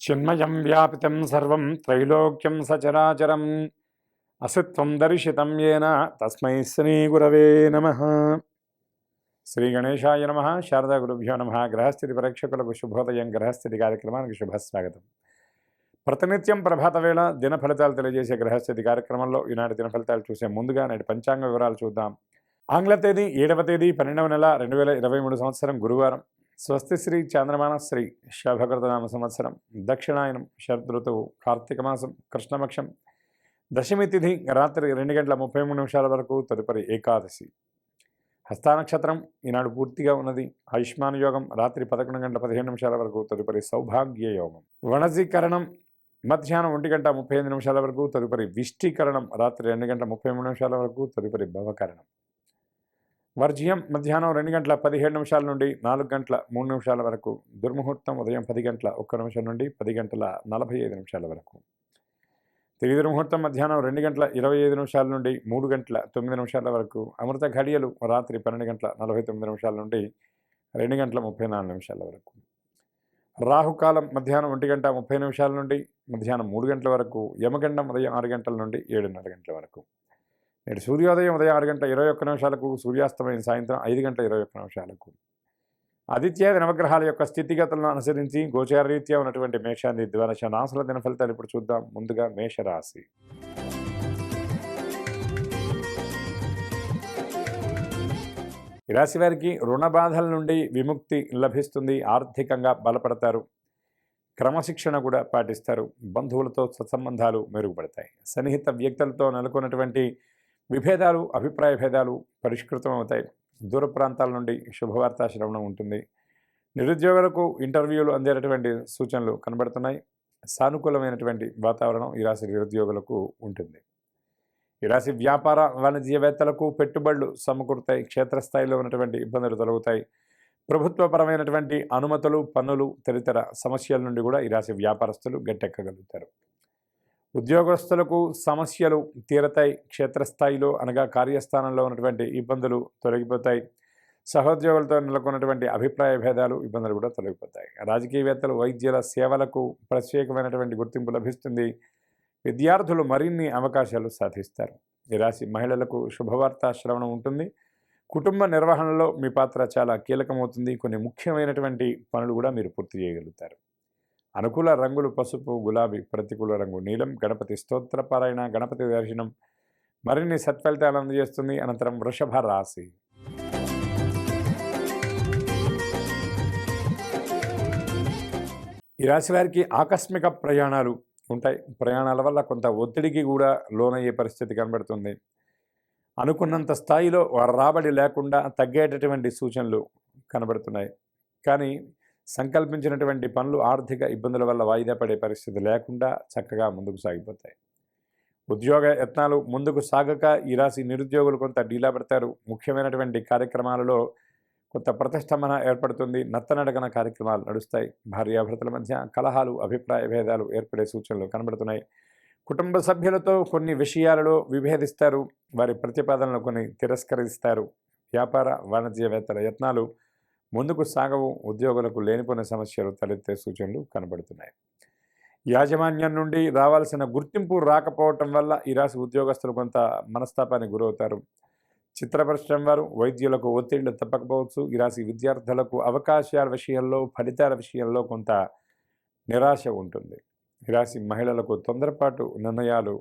చిన్మయం వ్యాపితం సర్వం త్రైలోక్యం సచరాచరం అసిత్వం దర్శితం ఏన తస్మై శ్రీ గురవే నమః. శ్రీ గణేశాయ నమః. శారదా గురుభ్యో నమః. గ్రహస్థితి పరీక్షకులకు శుభోదయం. గ్రహస్థితి కార్యక్రమానికి శుభస్వాగతం. ప్రతినిత్యం ప్రభాత వేళ దిన ఫలితాలు తెలియజేసే గ్రహస్థితి కార్యక్రమంలో ఈనాటి దిన ఫలితాలు చూసే ముందుగా నేటి పంచాంగ వివరాలు చూద్దాం. ఆంగ్ల తేదీ 7వ తేదీ 12వ నెల 2023 సంవత్సరం గురువారం. స్వస్తి శ్రీ చాంద్రమాన శ్రీ శోభకృతనామ సంవత్సరం. దక్షిణాయనం శరద్ ఋతువు. కార్తీక మాసం కృష్ణపక్షం. దశమి తిథి రాత్రి 2:33 వరకు. తదుపరి ఏకాదశి. హస్తానక్షత్రం ఈనాడు పూర్తిగా ఉన్నది. ఆయుష్మాన్ యోగం రాత్రి 11:15 వరకు. తదుపరి సౌభాగ్య యోగం. వణజీకరణం మధ్యాహ్నం 1:35 వరకు. తదుపరి విష్టీకరణం రాత్రి 2:33 వరకు. తదుపరి భవకరణం. వర్జ్యం మధ్యాహ్నం 2:17 నుండి 4:03 వరకు. దుర్ముహూర్తం ఉదయం 10:01 నుండి 10:45 వరకు. తిరిగి దుర్ముహూర్తం మధ్యాహ్నం 2:25 నుండి 3:09 వరకు. అమృత ఘడియలు రాత్రి 12:49 నుండి 2:34 వరకు. రాహుకాలం మధ్యాహ్నం 1:30 నుండి మధ్యాహ్నం 3 గంటల వరకు. యమగండం ఉదయం 6 గంటల నుండి 7:30 గంటల వరకు. నేడు సూర్యోదయం ఉదయం 6:21 సూర్యాస్తమయం సాయంత్రం 5:21. ఆదిత్యాది నవగ్రహాల యొక్క స్థితిగతులను అనుసరించి గోచారరీత్యా ఉన్నటువంటి మేషాది ద్వాదశ రాశుల దిన ఫలితాలు ఇప్పుడు చూద్దాం. ముందుగా మేషరాశి. ఈ రాశి వారికి రుణ బాధల నుండి విముక్తి లభిస్తుంది. ఆర్థికంగా బలపడతారు. క్రమశిక్షణ కూడా పాటిస్తారు. బంధువులతో సత్సంబంధాలు మెరుగుపడతాయి. సన్నిహిత వ్యక్తులతో నెలకొన్నటువంటి విభేదాలు, అభిప్రాయ భేదాలు పరిష్కృతం అవుతాయి. దూర ప్రాంతాల నుండి శుభవార్తా శ్రవణం ఉంటుంది. నిరుద్యోగులకు ఇంటర్వ్యూలు అందేటటువంటి సూచనలు కనబడుతున్నాయి. సానుకూలమైనటువంటి వాతావరణం ఈ రాశి నిరుద్యోగులకు ఉంటుంది. ఈ రాశి వ్యాపార వాణిజ్యవేత్తలకు పెట్టుబడులు సమకూరుతాయి. క్షేత్రస్థాయిలో ఉన్నటువంటి ఇబ్బందులు తొలగుతాయి. ప్రభుత్వపరమైనటువంటి అనుమతులు, పన్నులు తదితర సమస్యల నుండి కూడా ఈ రాశి వ్యాపారస్తులు గట్టెక్కగలుగుతారు. ఉద్యోగస్తులకు సమస్యలు తీరతాయి. క్షేత్రస్థాయిలో అనగా కార్యస్థానంలో ఉన్నటువంటి ఇబ్బందులు తొలగిపోతాయి. సహోద్యోగులతో నెలకొన్నటువంటి అభిప్రాయ భేదాలు, ఇబ్బందులు కూడా తొలగిపోతాయి. రాజకీయవేత్తలు, వైద్యుల సేవలకు ప్రత్యేకమైనటువంటి గుర్తింపు లభిస్తుంది. విద్యార్థులు మరిన్ని అవకాశాలు సాధిస్తారు. ఈ రాశి మహిళలకు శుభవార్తా శ్రవణం ఉంటుంది. కుటుంబ నిర్వహణలో మీ పాత్ర చాలా కీలకమవుతుంది. కొన్ని ముఖ్యమైనటువంటి పనులు కూడా మీరు పూర్తి చేయగలుగుతారు. అనుకూల రంగులు పసుపు, గులాబీ. ప్రతికూల రంగు నీలం. గణపతి స్తోత్ర పారాయణ, గణపతి దర్శనం మరిన్ని సత్ఫలితాలు అందజేస్తుంది. అనంతరం వృషభ రాశి. ఈ రాశి వారికి ఆకస్మిక ప్రయాణాలు ఉంటాయి. ప్రయాణాల వల్ల కొంత ఒత్తిడికి కూడా లోనయ్యే పరిస్థితి కనబడుతుంది. అనుకున్నంత స్థాయిలో రాబడి లేకుండా తగ్గేటటువంటి సూచనలు కనబడుతున్నాయి. కానీ సంకల్పించినటువంటి పనులు ఆర్థిక ఇబ్బందుల వల్ల వాయిదా పడే పరిస్థితి లేకుండా చక్కగా ముందుకు సాగిపోతాయి. ఉద్యోగ యత్నాలు ముందుకు సాగక ఈ రాశి నిరుద్యోగులు కొంత డీలా పడతారు. ముఖ్యమైనటువంటి కార్యక్రమాలలో కొంత ప్రతిష్టంభన ఏర్పడుతుంది. నత్తనడకన కార్యక్రమాలు నడుస్తాయి. భార్యాభర్తల మధ్య కలహాలు, అభిప్రాయ భేదాలు ఏర్పడే సూచనలు కనబడుతున్నాయి. కుటుంబ సభ్యులతో కొన్ని విషయాలలో విభేదిస్తారు. వారి ప్రతిపాదనలు కొన్ని తిరస్కరిస్తారు. వ్యాపార వాణిజ్యవేత్తల యత్నాలు ముందుకు సాగవు. ఉద్యోగులకు లేనిపోయిన సమస్యలు తలెత్తే సూచనలు కనబడుతున్నాయి. యాజమాన్యం నుండి రావాల్సిన గుర్తింపు రాకపోవటం వల్ల ఈ రాశి ఉద్యోగస్తులు కొంత మనస్తాపానికి గురవుతారు. చిత్ర పరిశ్రమ వారు, వైద్యులకు ఒత్తిళ్లు తప్పకపోవచ్చు. ఈ రాశి విద్యార్థులకు అవకాశాల విషయంలో, ఫలితాల విషయంలో కొంత నిరాశ ఉంటుంది. ఈ రాశి మహిళలకు తొందరపాటు నిర్ణయాలు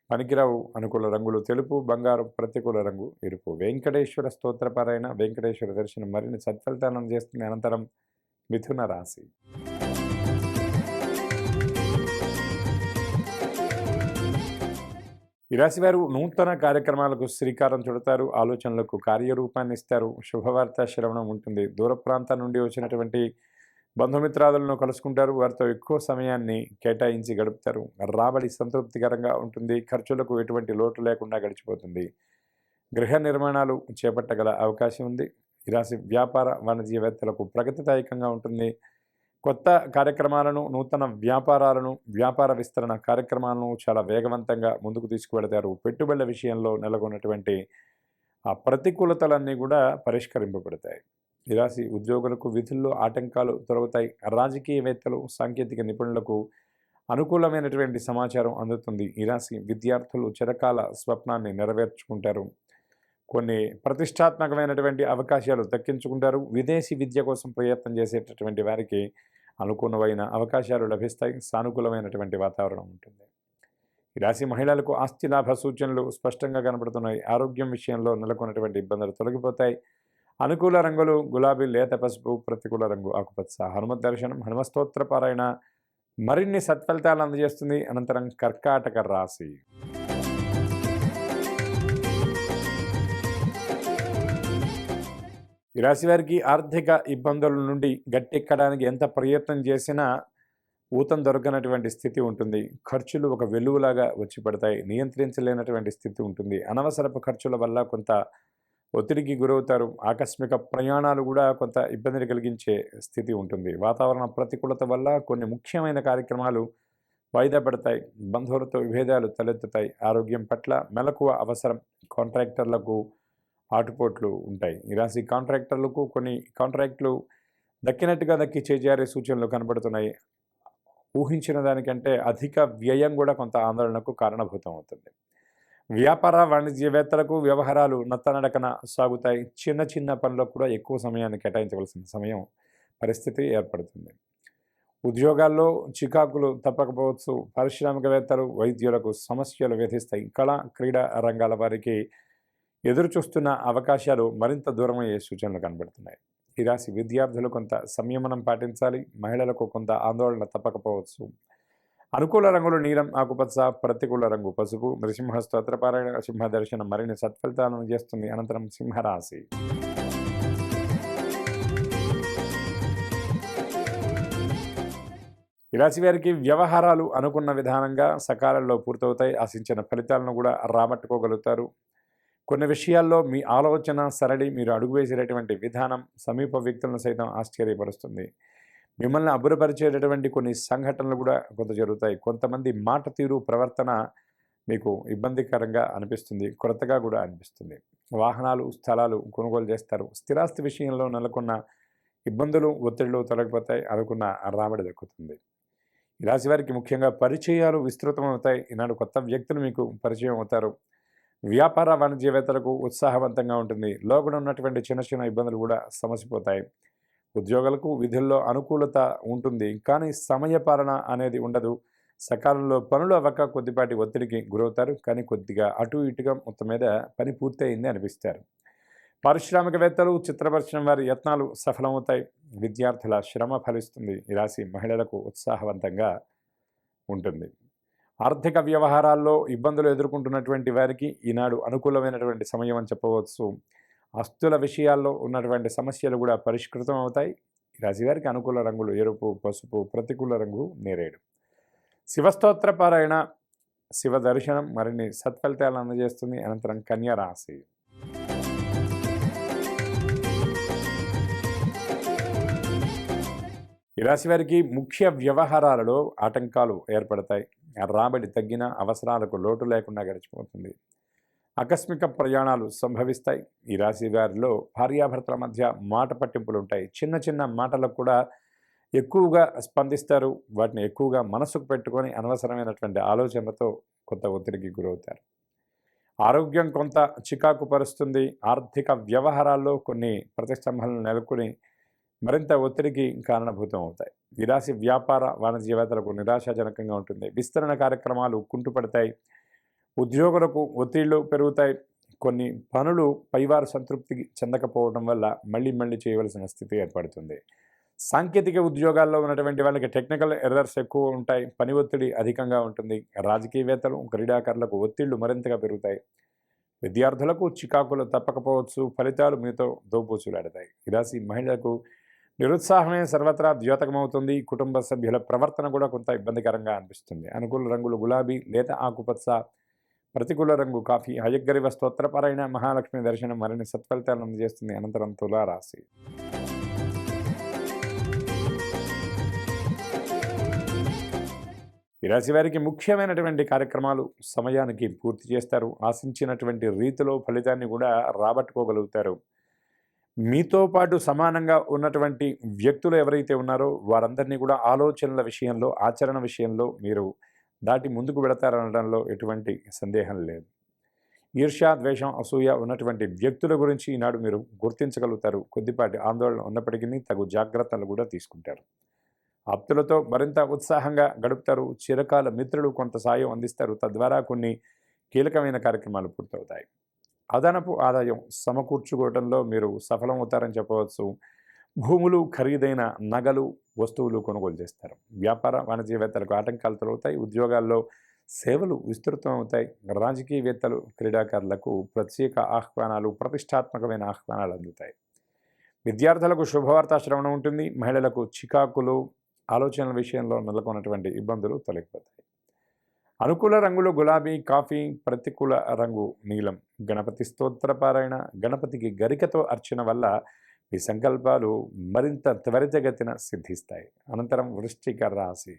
పనికిరావు. అనుకూల రంగులు తెలుపు, బంగారం. ప్రతికూల రంగు ఎరుపు. వెంకటేశ్వర స్తోత్రపారాయణ, వెంకటేశ్వర దర్శనం మరిన్ని సత్ఫలితాలను చేస్తుంది. అనంతరం మిథున రాశి. ఈ రాశి వారు నూతన కార్యక్రమాలకు శ్రీకారం చుడతారు. ఆలోచనలకు కార్యరూపాన్ని ఇస్తారు. శుభవార్త శ్రవణం ఉంటుంది. దూర ప్రాంతం నుండి వచ్చినటువంటి బంధుమిత్రాదులను కలుసుకుంటారు. వారితో ఎక్కువ సమయాన్ని కేటాయించి గడుపుతారు. రాబడి సంతృప్తికరంగా ఉంటుంది. ఖర్చులకు ఎటువంటి లోటు లేకుండా గడిచిపోతుంది. గృహ నిర్మాణాలు చేపట్టగల అవకాశం ఉంది. ఈ రాశి వ్యాపార వాణిజ్యవేత్తలకు ప్రగతిదాయకంగా ఉంటుంది. కొత్త కార్యక్రమాలను, నూతన వ్యాపారాలను, వ్యాపార విస్తరణ కార్యక్రమాలను చాలా వేగవంతంగా ముందుకు తీసుకువెళతారు. పెట్టుబడుల విషయంలో నెలకొన్నటువంటి ఆ ప్రతికూలతలన్నీ కూడా పరిష్కరింపబడతాయి. ఈ రాశి ఉద్యోగులకు విధుల్లో ఆటంకాలు తొలగుతాయి. రాజకీయవేత్తలు, సాంకేతిక నిపుణులకు అనుకూలమైనటువంటి సమాచారం అందుతుంది. ఈ రాశి విద్యార్థులు చిరకాల స్వప్నాన్ని నెరవేర్చుకుంటారు. కొన్ని ప్రతిష్టాత్మకమైనటువంటి అవకాశాలు దక్కించుకుంటారు. విదేశీ విద్య కోసం ప్రయత్నం చేసేటటువంటి వారికి అనుకూలమైన అవకాశాలు లభిస్తాయి. సానుకూలమైనటువంటి వాతావరణం ఉంటుంది. ఈ రాశి మహిళలకు ఆస్తి లాభ సూచనలు స్పష్టంగా కనబడుతున్నాయి. ఆరోగ్యం విషయంలో నెలకొన్నటువంటి ఇబ్బందులు తొలగిపోతాయి. అనుకూల రంగులు గులాబీ, లేత పసుపు, ప్రతికూల రంగు ఆకుపచ్చ. హనుమత్ దర్శనం, హనుమస్తోత్ర పారాయణ మరిన్ని సత్ఫలితాలు అందజేస్తుంది. అనంతరం కర్కాటక రాశి. ఈ రాశి వారికి ఆర్థిక ఇబ్బందుల నుండి గట్టెక్కడానికి ఎంత ప్రయత్నం చేసినా ఊతం దొరకనటువంటి స్థితి ఉంటుంది. ఖర్చులు ఒక వెలుగులాగా వచ్చి పడతాయి. నియంత్రించలేనటువంటి స్థితి ఉంటుంది. అనవసరపు ఖర్చుల వల్ల కొంత ఒత్తిడికి గురవుతారు. ఆకస్మిక ప్రయాణాలు కూడా కొంత ఇబ్బందిని కలిగించే స్థితి ఉంటుంది. వాతావరణ ప్రతికూలత వల్ల కొన్ని ముఖ్యమైన కార్యక్రమాలు వాయిదా పడతాయి. బంధువులతో విభేదాలు తలెత్తుతాయి. ఆరోగ్యం పట్ల మెలకువ అవసరం. కాంట్రాక్టర్లకు ఆటుపోట్లు ఉంటాయి. ఈ రాశి కాంట్రాక్టర్లకు కొన్ని కాంట్రాక్టులు దక్కినట్టుగా దక్కి చేజారే సూచనలు కనబడుతున్నాయి. ఊహించిన దానికంటే అధిక వ్యయం కూడా కొంత ఆందోళనకు కారణభూతం అవుతుంది. వ్యాపార వాణిజ్యవేత్తలకు వ్యవహారాలు నత్తనడకన సాగుతాయి. చిన్న చిన్న పనులకు కూడా ఎక్కువ సమయాన్ని కేటాయించవలసిన పరిస్థితి ఏర్పడుతుంది. ఉద్యోగాల్లో చికాకులు తప్పకపోవచ్చు. పారిశ్రామికవేత్తలు, వైద్యులకు సమస్యలు వేధిస్తాయి. కళా క్రీడా రంగాల వారికి ఎదురుచూస్తున్న అవకాశాలు మరింత దూరమయ్యే సూచనలు కనబడుతున్నాయి. ఈ రాశి విద్యార్థులు కొంత సంయమనం పాటించాలి. మహిళలకు కొంత ఆందోళన తప్పకపోవచ్చు. అనుకూల రంగులు నీలం, ఆకుపచ్చ, ప్రతికూల రంగు పసుపు. నృసింహ స్తోత్ర పారాయణ, సింహ దర్శనం మరిన్ని సత్ఫలితాలను చేస్తుంది. అనంతరం సింహరాశి. ఈ రాశి వారికి వ్యవహారాలు అనుకున్న విధానంగా సకాలంలో పూర్తవుతాయి. ఆశించిన ఫలితాలను కూడా రాబట్టుకోగలుగుతారు. కొన్ని విషయాల్లో మీ ఆలోచన సరళి, మీరు అడుగు వేసేటటువంటి విధానం సమీప వ్యక్తులను సైతం ఆశ్చర్యపరుస్తుంది. మిమ్మల్ని అబ్బురపరిచేటటువంటి కొన్ని సంఘటనలు కూడా కొంత జరుగుతాయి. కొంతమంది మాట తీరు, ప్రవర్తన మీకు ఇబ్బందికరంగా అనిపిస్తుంది. కొరతగా కూడా అనిపిస్తుంది. వాహనాలు, స్థలాలు కొనుగోలు చేస్తారు. స్థిరాస్తి విషయంలో నెలకొన్న ఇబ్బందులు, ఒత్తిళ్లు తొలగిపోతాయి. అనుకున్న రాబడి దక్కుతుంది. ఈ రాశి వారికి ముఖ్యంగా పరిచయాలు విస్తృతమవుతాయి. ఈనాడు కొత్త వ్యక్తులు మీకు పరిచయం అవుతారు. వ్యాపార వాణిజ్యవేత్తలకు ఉత్సాహవంతంగా ఉంటుంది. లోపల ఉన్నటువంటి చిన్న చిన్న ఇబ్బందులు కూడా సమసిపోతాయి. ఉద్యోగులకు విధుల్లో అనుకూలత ఉంటుంది. కానీ సమయపాలన అనేది ఉండదు. సకాలంలో పనులు అవ్వక కొద్దిపాటి ఒత్తిడికి గురవుతారు. కానీ కొద్దిగా అటు ఇటుగా మొత్తం మీద పని పూర్తయింది అనిపిస్తారు. పారిశ్రామికవేత్తలు, చిత్రపరిశ్రమ వారి యత్నాలు సఫలమవుతాయి. విద్యార్థుల శ్రమ ఫలిస్తుంది. ఈ రాశి మహిళలకు ఉత్సాహవంతంగా ఉంటుంది. ఆర్థిక వ్యవహారాల్లో ఇబ్బందులు ఎదుర్కొంటున్నటువంటి వారికి ఈనాడు అనుకూలమైనటువంటి సమయం అని చెప్పవచ్చు. ఆస్తుల విషయాల్లో ఉన్నటువంటి సమస్యలు కూడా పరిష్కృతం అవుతాయి. ఈ రాశి వారికి అనుకూల రంగులు ఎరుపు, పసుపు, ప్రతికూల రంగు నేరేడు. శివస్తోత్ర పారాయణ, శివ దర్శనం మరిన్ని సత్ఫలితాలను అందజేస్తుంది. అనంతరం కన్యా రాశి. ఈ రాశి వారికి ముఖ్య వ్యవహారాలలో ఆటంకాలు ఏర్పడతాయి. రాబడి తగ్గిన, అవసరాలకు లోటు లేకుండా గడిచిపోతుంది. ఆకస్మిక ప్రయాణాలు సంభవిస్తాయి. ఈ రాశి వారిలో భార్యాభర్తల మధ్య మాట పట్టింపులు ఉంటాయి. చిన్న చిన్న మాటలకు కూడా ఎక్కువగా స్పందిస్తారు. వాటిని ఎక్కువగా మనసుకు పెట్టుకొని అనవసరమైనటువంటి ఆలోచనలతో కొంత ఒత్తిడికి గురవుతారు. ఆరోగ్యం కొంత చికాకు పరుస్తుంది. ఆర్థిక వ్యవహారాల్లో కొన్ని ప్రతిష్టంభనలు నెలకొని మరింత ఒత్తిడికి కారణభూతం అవుతాయి. ఈ రాశి వ్యాపార వాణిజ్యవేత్తలకు నిరాశాజనకంగా ఉంటుంది. విస్తరణ కార్యక్రమాలు కుంటుపడతాయి. ఉద్యోగులకు ఒత్తిళ్లు పెరుగుతాయి. కొన్ని పనులు పైవారు సంతృప్తి చెందకపోవడం వల్ల మళ్ళీ చేయవలసిన స్థితి ఏర్పడుతుంది. సాంకేతిక ఉద్యోగాల్లో ఉన్నటువంటి వాళ్ళకి టెక్నికల్ ఎర్రర్స్ ఎక్కువ ఉంటాయి. పని ఒత్తిడి అధికంగా ఉంటుంది. రాజకీయవేత్తలు, క్రీడాకారులకు ఒత్తిళ్లు మరింతగా పెరుగుతాయి. విద్యార్థులకు చికాకులు తప్పకపోవచ్చు. ఫలితాలు మీతో దోబూచులాడతాయి. ఈ రాశి మహిళలకు నిరుత్సాహమే సర్వత్రా ద్యోతకమవుతుంది. కుటుంబ సభ్యుల ప్రవర్తన కూడా కొంత ఇబ్బందికరంగా అనిపిస్తుంది. అనుకూల రంగులు గులాబీ, లేత ఆకుపచ్చ, ప్రతికూల రంగు కాఫీ. హయగ్రీవ స్తోత్రపారాయణ, మహాలక్ష్మి దర్శనం మరిన్ని సత్ఫలితాలను అందజేస్తుంది. అనంతరం తులారాశి. ఈ రాశి వారికి ముఖ్యమైనటువంటి కార్యక్రమాలు సమయానికి పూర్తి చేస్తారు. ఆశించినటువంటి రీతిలో ఫలితాన్ని కూడా రాబట్టుకోగలుగుతారు. మీతో పాటు సమానంగా ఉన్నటువంటి వ్యక్తులు ఎవరైతే ఉన్నారో వారందరినీ కూడా ఆలోచనల విషయంలో, ఆచరణ విషయంలో మీరు దాటి ముందుకు వెళతారనడంలో ఎటువంటి సందేహం లేదు. ఈర్ష్య, ద్వేషం, అసూయ ఉన్నటువంటి వ్యక్తుల గురించి ఈనాడు మీరు గుర్తించగలుగుతారు. కొద్దిపాటి ఆందోళన ఉన్నప్పటికీ తగు జాగ్రత్తలు కూడా తీసుకుంటారు. ఆప్తులతో మరింత ఉత్సాహంగా గడుపుతారు. చిరకాల మిత్రులు కొంత సాయం అందిస్తారు. తద్వారా కొన్ని కీలకమైన కార్యక్రమాలు పూర్తవుతాయి. అదనపు ఆదాయం సమకూర్చుకోవడంలో మీరు సఫలమవుతారని చెప్పవచ్చు. భూములు, ఖరీదైన నగలు, వస్తువులు కొనుగోలు చేస్తారు. వ్యాపార వాణిజ్యవేత్తలకు ఆటంకాలు తొలగుతాయి. ఉద్యోగాల్లో సేవలు విస్తృతం అవుతాయి. రాజకీయవేత్తలు, క్రీడాకారులకు ప్రత్యేక ఆహ్వానాలు, ప్రతిష్టాత్మకమైన ఆహ్వానాలు అందుతాయి. విద్యార్థులకు శుభవార్త శ్రవణం ఉంటుంది. మహిళలకు చికాకులు, ఆలోచనల విషయంలో నెలకొన్నటువంటి ఇబ్బందులు తొలగిపోతాయి. అనుకూల రంగులు గులాబీ, కాఫీ. ప్రతికూల రంగు నీలం. గణపతి స్తోత్రపారాయణ, గణపతికి గరికతో అర్చన వల్ల మీ సంకల్పాలు మరింత త్వరితగతిన సిద్ధిస్తాయి. అనంతరం వృశ్చిక రాశి.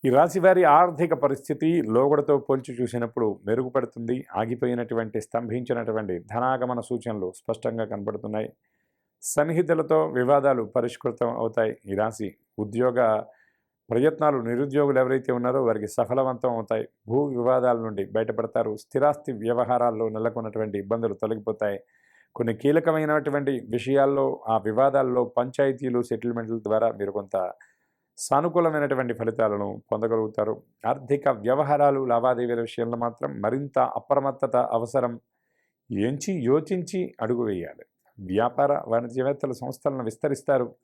ఈ రాశి వారి ఆర్థిక పరిస్థితి లోగడతో పోల్చి చూసినప్పుడు మెరుగుపడుతుంది. ఆగిపోయినటువంటి, స్తంభించినటువంటి ధనాగమన సూచనలు స్పష్టంగా కనబడుతున్నాయి. సన్నిహితులతో వివాదాలు పరిష్కృతం అవుతాయి. ఈ రాశి ఉద్యోగ ప్రయత్నాలు, నిరుద్యోగులు ఎవరైతే ఉన్నారో వారికి సఫలవంతం అవుతాయి. భూ వివాదాల నుండి బయటపడతారు. స్థిరాస్తి వ్యవహారాల్లో నెలకొన్నటువంటి ఇబ్బందులు తొలగిపోతాయి. కొన్ని కీలకమైనటువంటి విషయాల్లో, ఆ వివాదాల్లో పంచాయతీలు, సెటిల్మెంట్ల ద్వారా మీరు కొంత సానుకూలమైనటువంటి ఫలితాలను పొందగలుగుతారు. ఆర్థిక వ్యవహారాలు, లావాదేవీల విషయంలో మాత్రం మరింత అప్రమత్తత అవసరం. ఎంచి యోచించి అడుగు వేయాలి. వ్యాపార వాణిజ్యవేత్తలు సంస్థలను విస్తరిస్తారు.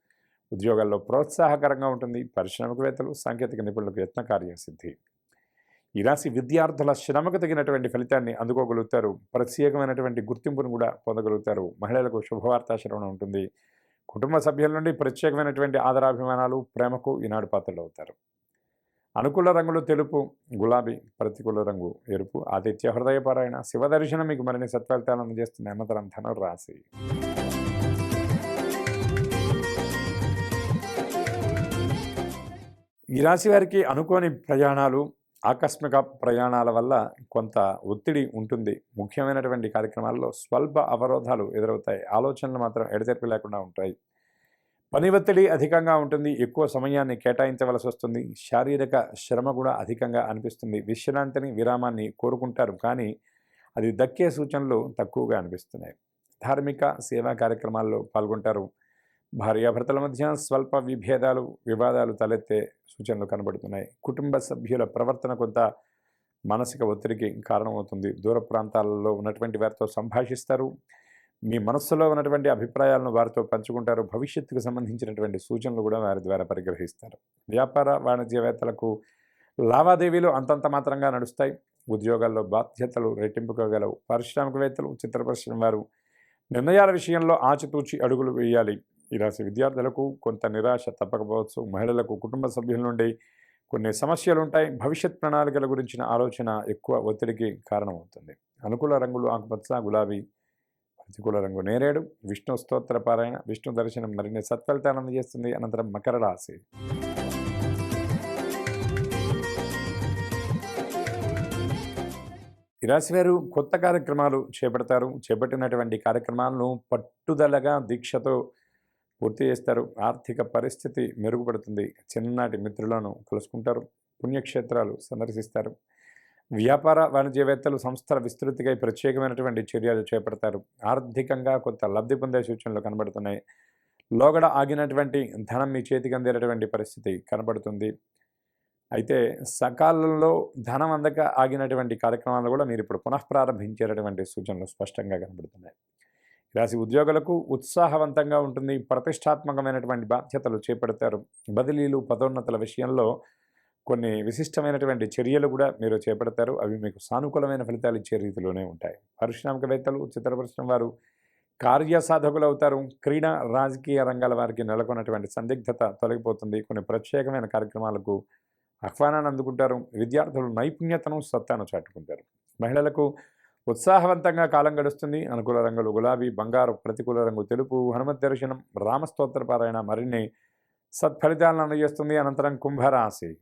ఉద్యోగాల్లో ప్రోత్సాహకరంగా ఉంటుంది. పారిశ్రామికవేత్తలు, సాంకేతిక నిపుణులకు యత్న కార్యసిద్ధి. ఈ రాశి విద్యార్థుల శ్రమకు తగినటువంటి ఫలితాన్ని అందుకోగలుగుతారు. ప్రత్యేకమైనటువంటి గుర్తింపును కూడా పొందగలుగుతారు. మహిళలకు శుభవార్త శ్రవణం ఉంటుంది. కుటుంబ సభ్యుల నుండి ప్రత్యేకమైనటువంటి ఆదరాభిమానాలు, ప్రేమకు ఈనాడు పాత్రలు అవుతారు. అనుకూల రంగులు తెలుపు, గులాబీ. ప్రతికూల రంగు ఎరుపు. ఆదిత్య హృదయపారాయణ, శివదర్శనం మీకు మరిన్ని సత్ఫలితాలను అందజేస్తుంది. అనంతరం ధనుర్రాశి. ఈ రాశి వారికి అనుకోని ప్రయాణాలు, ఆకస్మిక ప్రయాణాల వల్ల కొంత ఒత్తిడి ఉంటుంది. ముఖ్యమైనటువంటి కార్యక్రమాల్లో స్వల్ప అవరోధాలు ఎదురవుతాయి. ఆలోచనలు మాత్రం ఎడతెరిపి లేకుండా ఉంటాయి. పని ఒత్తిడి అధికంగా ఉంటుంది. ఎక్కువ సమయాన్ని కేటాయించవలసి వస్తుంది. శారీరక శ్రమ కూడా అధికంగా అనిపిస్తుంది. విశ్రాంతిని, విరామాన్ని కోరుకుంటారు, కానీ అది దక్కే సూచనలు తక్కువగా అనిపిస్తున్నాయి. ధార్మిక సేవా కార్యక్రమాల్లో పాల్గొంటారు. భార్యాభర్తల మధ్య స్వల్ప వివాదాలు తలెత్తే సూచనలు కనబడుతున్నాయి. కుటుంబ సభ్యుల ప్రవర్తన కొంత మానసిక ఒత్తిడికి కారణమవుతుంది. దూర ప్రాంతాలలో ఉన్నటువంటి వారితో సంభాషిస్తారు. మీ మనస్సులో ఉన్నటువంటి అభిప్రాయాలను వారితో పంచుకుంటారు. భవిష్యత్తుకు సంబంధించినటువంటి సూచనలు కూడా వారి ద్వారా పరిగ్రహిస్తారు. వ్యాపార వాణిజ్యవేత్తలకు లావాదేవీలు అంతంత మాత్రంగా నడుస్తాయి. ఉద్యోగాల్లో బాధ్యతలు రెట్టింపు కాగలవు. పారిశ్రామికవేత్తలు, చిత్ర పరిశ్రమ వారు నిర్ణయాల విషయంలో ఆచితూచి అడుగులు వేయాలి. ఈ రాశి విద్యార్థులకు కొంత నిరాశ తప్పకపోవచ్చు. మహిళలకు కుటుంబ సభ్యుల నుండి కొన్ని సమస్యలు ఉంటాయి. భవిష్యత్ ప్రణాళికల గురించిన ఆలోచన ఎక్కువ ఒత్తిడికి కారణమవుతుంది. అనుకూల రంగులు ఆకుపచ్చ, గులాబీ. ప్రతికూల రంగు నేరేడు. విష్ణు స్తోత్ర పారాయణ, విష్ణు దర్శనం మరిన్ని సత్ఫలితాలను అందజేస్తుంది. అనంతరం మకర రాశి. ఈ రాశి వారు కొత్త కార్యక్రమాలు చేపడతారు. చేపట్టినటువంటి కార్యక్రమాలను పట్టుదలగా, దీక్షతో పూర్తి చేస్తారు. ఆర్థిక పరిస్థితి మెరుగుపడుతుంది. చిన్ననాటి మిత్రులను కలుసుకుంటారు. పుణ్యక్షేత్రాలు సందర్శిస్తారు. వ్యాపార వాణిజ్యవేత్తలు సంస్థల విస్తృతికై ప్రత్యేకమైనటువంటి చర్యలు చేపడతారు. ఆర్థికంగా కొంత లబ్ధి పొందే సూచనలు కనబడుతున్నాయి. లోగడ ఆగినటువంటి ధనం మీ చేతికి అందేటటువంటి పరిస్థితి కనబడుతుంది. అయితే సకాలంలో ధనం అందక ఆగినటువంటి కార్యక్రమాలు కూడా మీరు ఇప్పుడు పునఃప్రారంభించేటటువంటి సూచనలు స్పష్టంగా కనబడుతున్నాయి. రాశి ఉద్యోగులకు ఉత్సాహవంతంగా ఉంటుంది. ప్రతిష్టాత్మకమైనటువంటి బాధ్యతలు చేపడతారు. బదిలీలు, పదోన్నతుల విషయంలో కొన్ని విశిష్టమైనటువంటి చర్యలు కూడా మీరు చేపడతారు. అవి మీకు సానుకూలమైన ఫలితాలు ఇచ్చే రీతిలోనే ఉంటాయి. పారిశ్రామికవేత్తలు, చిత్ర పరిశ్రమ వారు కార్యసాధకులు అవుతారు. క్రీడా, రాజకీయ రంగాల వారికి నెలకొన్నటువంటి సందిగ్ధత తొలగిపోతుంది. కొన్ని ప్రత్యేకమైన కార్యక్రమాలకు ఆహ్వానాన్ని అందుకుంటారు. విద్యార్థులు నైపుణ్యతను, సత్తాను చాటుకుంటారు. మహిళలకు ఉత్సాహవంతంగా కాలం గడుస్తుంది. అనుకూల రంగులు గులాబీ, బంగారు. ప్రతికూల రంగు తెలుపు. హనుమత్ దర్శనం, రామస్తోత్ర పారాయణ మరిన్ని సత్ఫలితాలను అందజేస్తుంది. అనంతరం కుంభరాశి.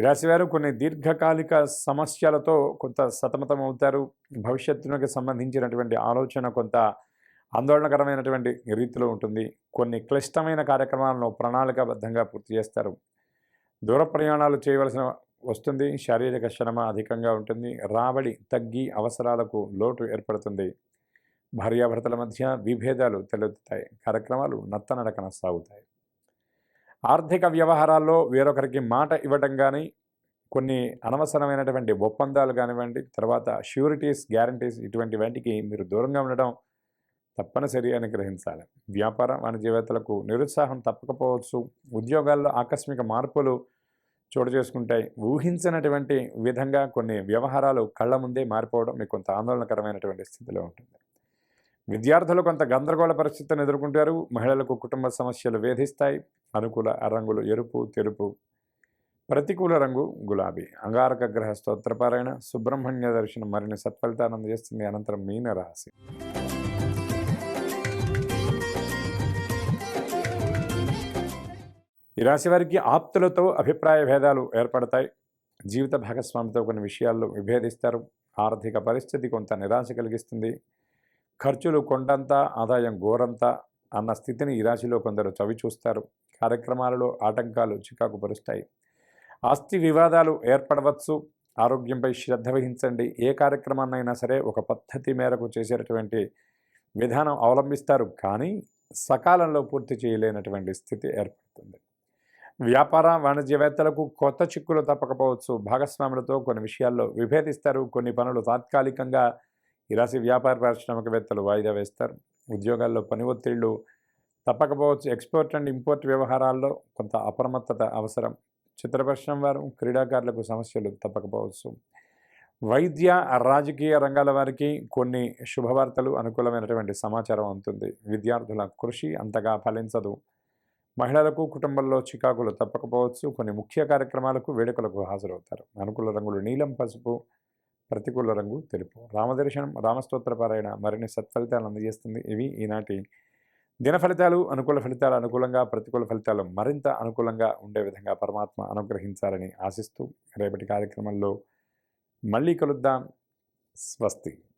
ఈ రాశివారు కొన్ని దీర్ఘకాలిక సమస్యలతో కొంత సతమతం అవుతారు. భవిష్యత్తునికి సంబంధించినటువంటి ఆలోచన కొంత ఆందోళనకరమైనటువంటి రీతిలో ఉంటుంది. కొన్ని క్లిష్టమైన కార్యక్రమాలను ప్రణాళికాబద్ధంగా పూర్తి చేస్తారు. దూర ప్రయాణాలు చేయవలసిన వస్తుంది. శారీరక శ్రమ అధికంగా ఉంటుంది. రాబడి తగ్గి అవసరాలకు లోటు ఏర్పడుతుంది. భార్యాభర్తల మధ్య విభేదాలు తలెత్తుతాయి. కార్యక్రమాలు నత్తనడకన సాగుతాయి. ఆర్థిక వ్యవహారాల్లో వేరొకరికి మాట ఇవ్వడం కానీ, కొన్ని అనవసరమైనటువంటి ఒప్పందాలు కానివ్వండి, తర్వాత ష్యూరిటీస్, గ్యారంటీస్ ఇటువంటి వాటికి మీరు దూరంగా ఉండడం తప్పనిసరి అని గ్రహించాలి. వ్యాపార వాణిజ్యవేత్తలకు నిరుత్సాహం తప్పకపోవచ్చు. ఉద్యోగాల్లో ఆకస్మిక మార్పులు చోటు చేసుకుంటాయి. ఊహించినటువంటి విధంగా కొన్ని వ్యవహారాలు కళ్ళ ముందే మారిపోవడం మీకు కొంత ఆందోళనకరమైనటువంటి స్థితిలో ఉంటుంది. విద్యార్థులు కొంత గందరగోళ పరిస్థితిని ఎదుర్కొంటారు. మహిళలకు కుటుంబ సమస్యలు వేధిస్తాయి. అనుకూల రంగులు ఎరుపు, తెలుపు. ప్రతికూల రంగు గులాబీ. అంగారక గ్రహ స్తోత్రపారాయణ, సుబ్రహ్మణ్య దర్శనం మరిన్ని సత్ఫలితాన్ని అందజేస్తుంది. అనంతరం మీన రాశి. ఈ రాశి వారికి ఆప్తులతో అభిప్రాయ భేదాలు ఏర్పడతాయి. జీవిత భాగస్వామితో కొన్ని విషయాల్లో విభేదిస్తారు. ఆర్థిక పరిస్థితి కొంత నిరాశ కలిగిస్తుంది. ఖర్చులు కొండంత, ఆదాయం గోరంత అన్న స్థితిని ఈ రాశిలో కొందరు చవి చూస్తారు. కార్యక్రమాలలో ఆటంకాలు చికాకు పరుస్తాయి. ఆస్తి వివాదాలు ఏర్పడవచ్చు. ఆరోగ్యంపై శ్రద్ధ వహించండి. ఏ కార్యక్రమాన్నైనా సరే ఒక పద్ధతి మేరకు చేసేటటువంటి విధానం అవలంబిస్తారు, కానీ సకాలంలో పూర్తి చేయలేనటువంటి స్థితి ఏర్పడుతుంది. వ్యాపార వాణిజ్యవేత్తలకు కొత్త చిక్కులు తప్పకపోవచ్చు. భాగస్వాములతో కొన్ని విషయాల్లో విభేదిస్తారు. కొన్ని పనులు తాత్కాలికంగా ఈ రాశి వ్యాపార పారిశ్రామికవేత్తలు వాయిదా వేస్తారు. ఉద్యోగాల్లో పని ఒత్తిళ్లు తప్పకపోవచ్చు. ఎక్స్పోర్ట్ అండ్ ఇంపోర్ట్ వ్యవహారాల్లో కొంత అప్రమత్తత అవసరం. చిత్ర పరిశ్రమ వారు, క్రీడాకారులకు సమస్యలు తప్పకపోవచ్చు. వైద్య రాజకీయ రంగాల వారికి కొన్ని శుభవార్తలు, అనుకూలమైనటువంటి సమాచారం అందుతుంది. విద్యార్థుల కృషి అంతగా ఫలించదు. మహిళలకు కుటుంబంలో చికాకులు తప్పకపోవచ్చు. కొన్ని ముఖ్య కార్యక్రమాలకు, వేడుకలకు హాజరవుతారు. అనుకూల రంగులు నీలం, పసుపు. ప్రతికూల రంగు తెలుపు. రామదర్శనం, రామస్తోత్ర పారాయణ మరిన్ని సత్ఫలితాలు అందజేస్తుంది. ఇవి ఈనాటి దిన ఫలితాలు. అనుకూల ఫలితాలు అనుకూలంగా, ప్రతికూల ఫలితాలు మరింత అనుకూలంగా ఉండే విధంగా పరమాత్మ అనుగ్రహించాలని ఆశిస్తూ రేపటి కార్యక్రమంలో మళ్ళీ కలుద్దాం. స్వస్తి.